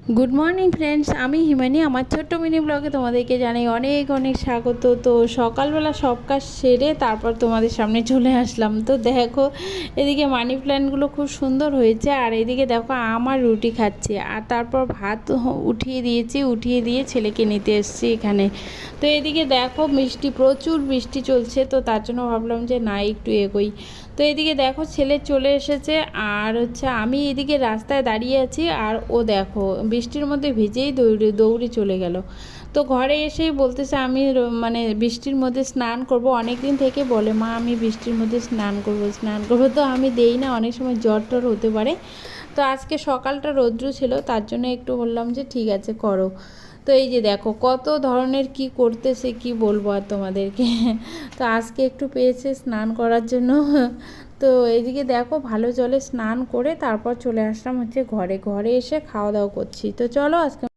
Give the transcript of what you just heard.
Good morning friends, আমি হিমানি। আমার ছোট্ট মিনি ব্লগে তোমাদেরকে জানাই অনেক অনেক স্বাগত। তো সকালবেলা সব কাজ সেরে তারপর তোমাদের সামনে চলে আসলাম। তো দেখো, এদিকে মানি প্ল্যান্টগুলো খুব সুন্দর হয়েছে, আর এদিকে দেখো আমার রুটি খাচ্ছে, আর তারপর ভাত উঠিয়ে দিয়েছি, উঠিয়ে দিয়ে ছেলেকে নিতে এসেছি এখানে। তো এদিকে দেখো প্রচুর বৃষ্টি চলছে, তো তার জন্য ভাবলাম যে না একটু এগোই। তো এদিকে দেখো ছেলে চলে এসেছে, আর আমি এদিকে রাস্তায় দাঁড়িয়ে আছি, আর ও দেখো বৃষ্টির মধ্যে ভিজেই দৌড়ে চলে গেল। তো ঘরে এসেই বলতেছে আমি মানে বৃষ্টির মধ্যে স্নান করব। অনেক দিন থেকে বলে মা আমি বৃষ্টির মধ্যে স্নান করব। তো আমি দেই না, অনেক সময় জ্বর টর হতে পারে। তো আজকে সকালটা রৌদ্র ছিল, তার জন্য একটু বললাম যে ঠিক আছে করো। তো এই যে দেখো কত ধরনের কি করতেছে, কি বলবো আর তোমাদেরকে। তো আজকে একটু পেয়েছে স্নান করার জন্য। তো এইদিকে দেখো ভালো জলে স্নান করে তারপর চলে আসলাম ঘরে এসে খাওয়া দাওয়া করছি। তো চলো আজকে